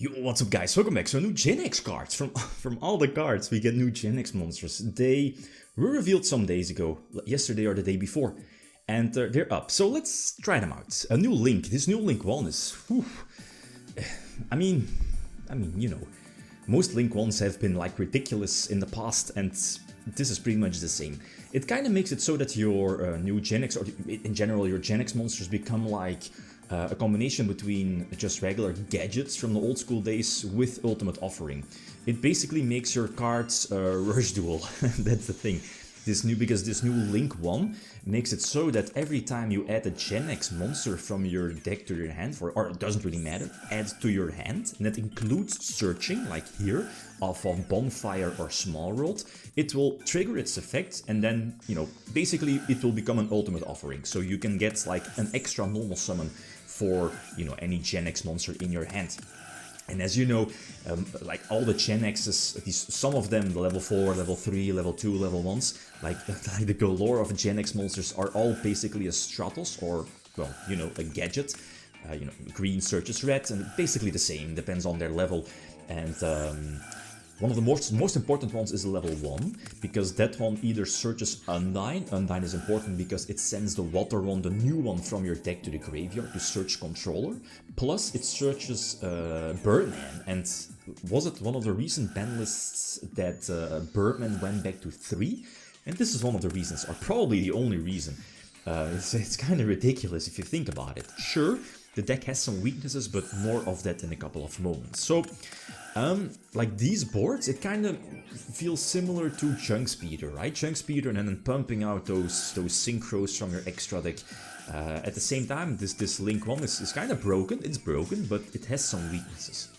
Yo, what's up guys, welcome back. So new Genex cards, from all the cards we get new Genex monsters. They were revealed some days ago, yesterday or the day before, and they're up. So let's try them out. A new Link, this new Link 1 is, whew, I mean, you know, most Link 1s have been like ridiculous in the past, and this is pretty much the same. It kind of makes it so that your new Genex, or in general your Genex monsters, become like a combination between just regular gadgets from the old school days with Ultimate Offering. It basically makes your cards Rush Duel. That's the thing. Because this new Link 1 makes it so that every time you add a Genex monster from your deck to your hand, or it doesn't really matter, add to your hand, and that includes searching, like here, off of Bonfire or Small World, it will trigger its effect, and then, you know, basically it will become an Ultimate Offering. So you can get like an extra normal summon for, you know, any Genex monster in your hand. And as you know, like all the Genexes, some of them, the level 4, level 3, level 2, level 1s, like the galore of Genex monsters are all basically a Stratos, or, well, you know, a gadget. You know, green searches red, and basically the same, depends on their level. And one of the most important ones is level 1, because that one either searches Undyne. Undyne is important because it sends the water one, the new one, from your deck to the graveyard to search Controller. Plus it searches Birdman, and was it one of the recent ban lists that Birdman went back to 3? And this is one of the reasons, or probably the only reason. It's kind of ridiculous if you think about it. Sure, the deck has some weaknesses, but more of that in a couple of moments. So, like these boards, it kind of feels similar to Chunk Speeder, right? Chunk Speeder, and then pumping out those synchros from your extra deck. At the same time, this Link 1 is kind of broken. It's broken, but it has some weaknesses.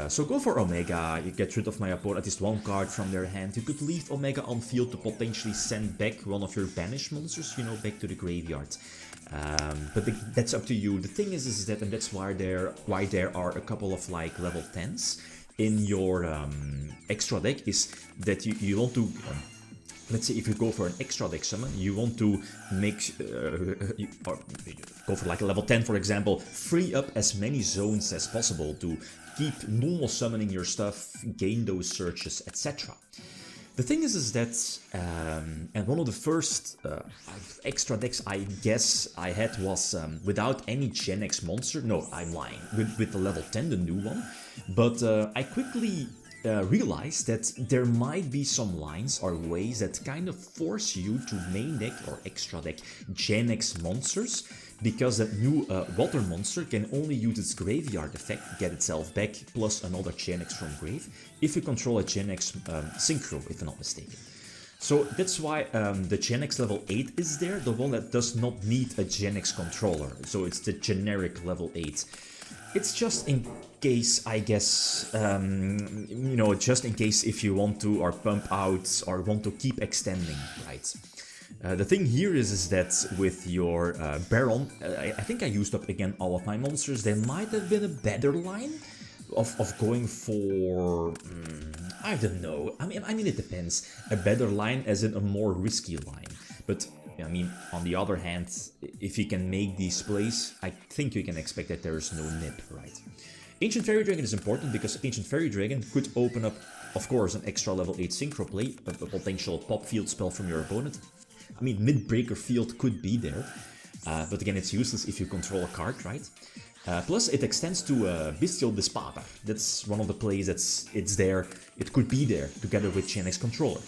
So go for Omega, you get rid of my opponent, at least one card from their hand. You could leave Omega on field to potentially send back one of your banished monsters, you know, back to the graveyard. But that's up to you. The thing is that, and that's why there are a couple of like level 10s in your extra deck, is that you want to, let's say if you go for an extra deck summon, you want to make, or go for like a level 10 for example, free up as many zones as possible to keep normal summoning your stuff, gain those searches, etc. The thing is that, and one of the first extra decks I guess I had was without any Genex monster. No, I'm lying, with the level 10, the new one. But I quickly realized that there might be some lines or ways that kind of force you to main deck or extra deck Genex monsters, because that new water monster can only use its graveyard effect, get itself back, plus another Genex from grave, if you control a Genex synchro, if I'm not mistaken. So that's why the Genex level 8 is there, the one that does not need a Genex controller, so it's the generic level 8. It's just in case, I guess, you know, just in case if you want to, or pump out, or want to keep extending, right? The thing here is that with your Baron, I think I used up again all of my monsters. There might have been a better line of going for, I don't know. I mean it depends. A better line as in a more risky line. But I mean, on the other hand, if you can make these plays, I think you can expect that there is no nip, right? Ancient Fairy Dragon is important because Ancient Fairy Dragon could open up, of course, an extra level 8 synchro play, a potential pop field spell from your opponent. I mean, mid-breaker field could be there, but again, it's useless if you control a card, right? Plus, it extends to Bestial Dispada. That's one of the plays it's there. It could be there together with Genex Controller.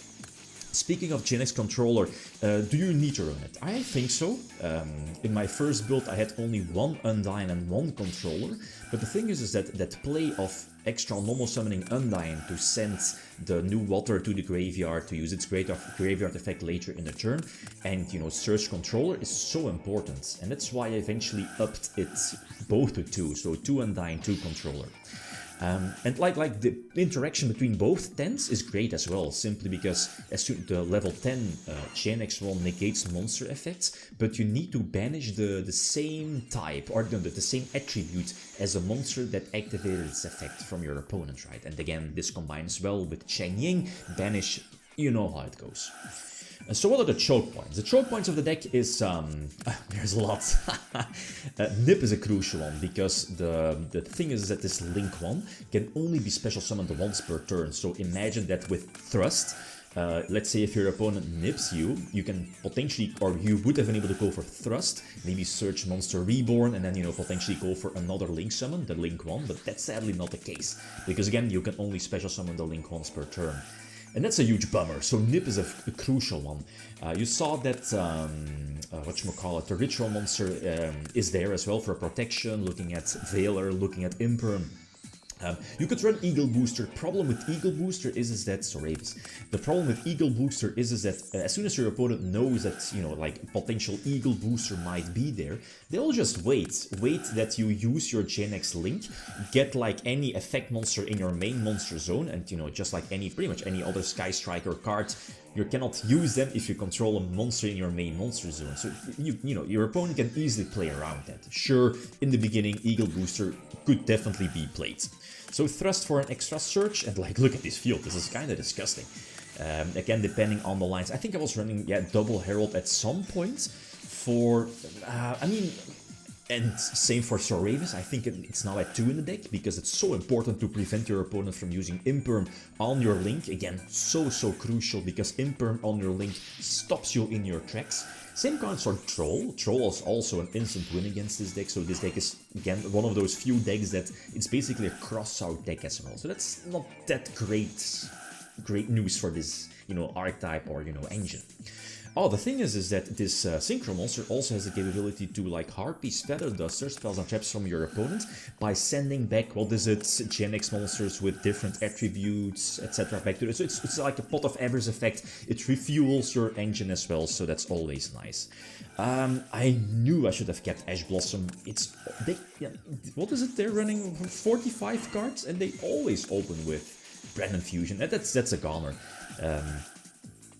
Speaking of Genex Controller, do you need to run it? I think so. In my first build I had only one Undyne and one Controller, but the thing is that that play of extra normal summoning Undyne to send the new water to the graveyard to use its graveyard effect later in the turn, and, you know, search Controller is so important, and that's why I eventually upped it both to 2, so 2 Undyne, 2 Controller. And like the interaction between both 10s is great as well, simply because as soon the level 10 Genex one negates monster effects, but you need to banish the same type, or the same attribute as a monster that activated its effect from your opponent, right? And again, this combines well with Cheng Ying, banish, you know how it goes. So what are the choke points? The choke points of the deck is, there's a lot. Nip is a crucial one, because the thing is that this Link one can only be special summoned once per turn. So imagine that with Thrust, let's say if your opponent nips you, you can potentially, or you would have been able to go for Thrust, maybe search Monster Reborn, and then, you know, potentially go for another Link summon, the Link one, but that's sadly not the case. Because again, you can only special summon the Link once per turn. And that's a huge bummer, so Nip is a crucial one. You saw that, whatchamacallit, the Ritual Monster is there as well for protection, looking at Veiler, looking at Imperm. You could run Eagle Booster. Problem with Eagle Booster is that, sorry, the problem with Eagle Booster is that as soon as your opponent knows that, you know, like potential Eagle Booster might be there, they'll just wait that you use your Genex Link, get like any effect monster in your main monster zone, and, you know, just like pretty much any other Sky Striker card, you cannot use them if you control a monster in your main monster zone. So, you know, your opponent can easily play around that. Sure, in the beginning, Eagle Booster could definitely be played. So Thrust for an extra search, and like, look at this field, this is kind of disgusting. Again, depending on the lines. I think I was running, yeah, double Herald at some point for, I mean, and same for Soravis. I think it's now at 2 in the deck, because it's so important to prevent your opponent from using Imperm on your Link. Again, so crucial, because Imperm on your Link stops you in your tracks. Same counts for Troll. Troll is also an instant win against this deck, so this deck is, again, one of those few decks that it's basically a cross-out deck as well. So that's not that great news for this, you know, archetype or, you know, engine. Oh, the thing is that this Synchro Monster also has the capability to, like, Harpies, Feather Duster, spells and traps from your opponent by sending back, what is it, Genex monsters with different attributes, etc. back to it. So it's like a Pot of Evers effect. It refuels your engine as well, so that's always nice. I knew I should have kept Ash Blossom. What is it? They're running 45 cards, and they always open with Brandon Fusion. That's a goner.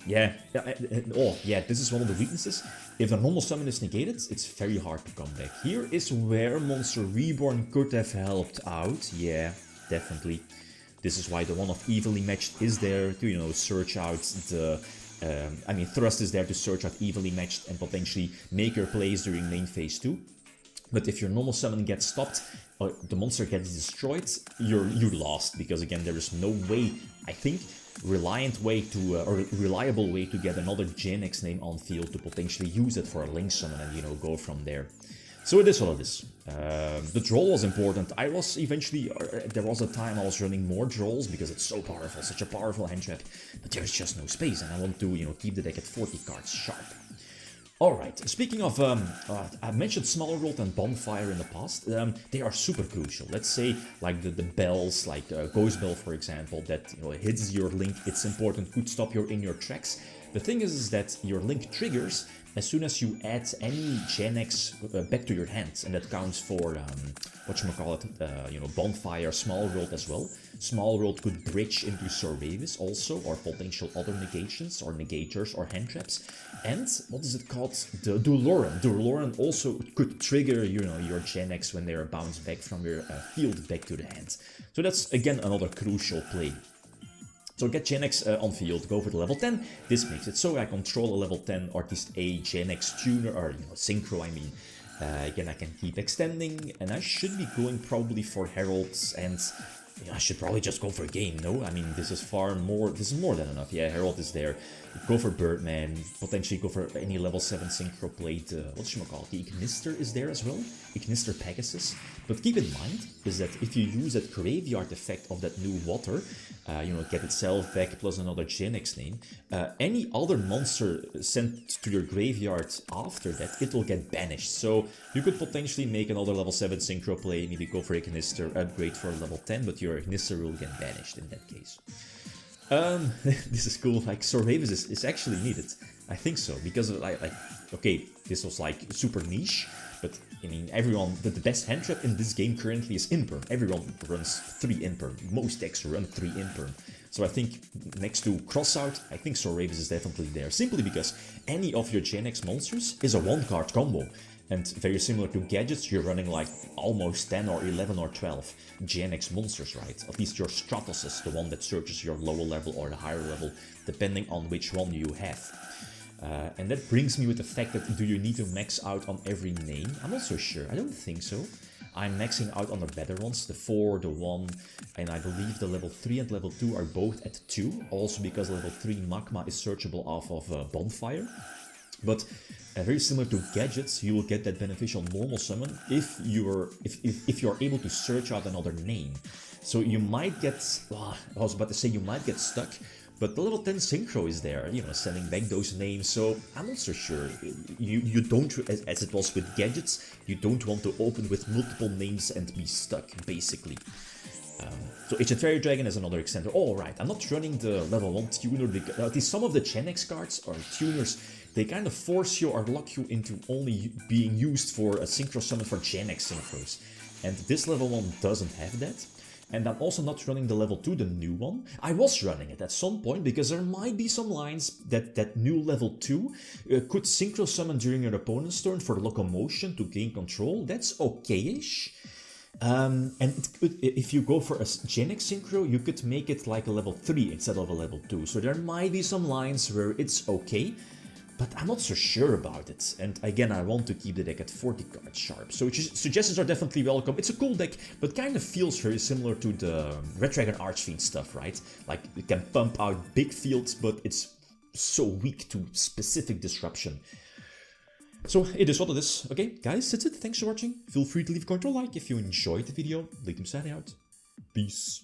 Yeah, this is one of the weaknesses. If the normal summon is negated, it's very hard to come back. Here is where Monster Reborn could have helped out. Yeah, definitely. This is why the one of Evenly Matched is there to, you know, search out the... I mean, Thrust is there to search out Evenly Matched and potentially make your plays during main phase 2. But if your normal summon gets stopped, or the monster gets destroyed, you lost, because again, there is no way, I think, reliable way to get another Genex name on field to potentially use it for a Link summon and, you know, go from there. So it is what it is. The Droll was important. I was eventually, there was a time I was running more Drolls because it's so powerful, such a powerful hand trap, but there's just no space, and I want to, you know, keep the deck at 40 cards sharp. Alright, speaking of, I mentioned Small World and Bonfire in the past. They are super crucial. Let's say, like the bells, like Ghost Bell, for example, that, you know, hits your Link. It's important, could stop you in your tracks. The thing is that your Link triggers as soon as you add any Genex back to your hand, and that counts for, you know, Bonfire, Small World as well. Small World could bridge into Soravis also, or potential other negations, or negators, or hand traps. And, what is it called? The Dueloran. Dueloran also could trigger, you know, your Genex when they are bounced back from your field back to the hand. So that's, again, another crucial play. So get Genex on field, go for the level 10. This makes it so I control a level 10, or at least a Genex tuner, or, you know, Synchro, I mean. Again, I can keep extending, and I should be going probably for Heralds, and you know, I should probably just go for a game, no? I mean, this is more than enough. Yeah, Herald is there. Go for Birdman, potentially go for any level 7 Synchro plate. Whatchamacallit, the Ignister is there as well, Ignister Pegasus. But keep in mind is that if you use that graveyard effect of that new water, you know, get itself back plus another Genex name, any other monster sent to your graveyard after that, it will get banished. So you could potentially make another level 7 Synchro play, maybe go for Ignister, upgrade for level 10, but your Ignister will get banished in that case. This is cool, like, Soravis is actually needed. I think so, because of, like, okay, this was like super niche, but I mean, everyone, the best hand trap in this game currently is Imperm. Everyone runs 3 Imperm. Most decks run 3 Imperm. So I think next to Crossout, I think Soravis is definitely there. Simply because any of your Genex monsters is a 1-card combo. And very similar to gadgets, you're running like almost 10 or 11 or 12 Genex monsters, right? At least your Stratos is the one that searches your lower level or the higher level, depending on which one you have. And that brings me with the fact that do you need to max out on every name? I'm not so sure. I don't think so. I'm maxing out on the better ones, the 4, the 1, and I believe the level 3 and level 2 are both at 2, also because level 3 Magma is searchable off of Bonfire. But very similar to gadgets, you will get that beneficial normal summon if you're able to search out another name. So you might get, I was about to say you might get stuck, but the level 10 synchro is there, you know, sending back those names, so I'm not so sure. You don't, as it was with gadgets, you don't want to open with multiple names and be stuck, basically. So Ancient Fairy Dragon is another extender. Alright, I'm not running the level 1 tuner, because at least some of the Genex cards or tuners, they kind of force you or lock you into only being used for a synchro summon for Genex synchros. And this level 1 doesn't have that. And I'm also not running the level 2, the new one. I was running it at some point because there might be some lines that new level 2 could synchro summon during your opponent's turn for locomotion to gain control. That's okay-ish. And if you go for a Genex synchro, you could make it like a level 3 instead of a level 2. So there might be some lines where it's okay. But I'm not so sure about it, and again I want to keep the deck at 40 cards sharp, so suggestions are definitely welcome. It's a cool deck, but kind of feels very similar to the Red Dragon Archfiend stuff, right? Like, it can pump out big fields, but it's so weak to specific disruption. So it is what it is. Okay, guys, that's it. Thanks for watching. Feel free to leave a comment or like if you enjoyed the video. Leave them signing out. Peace.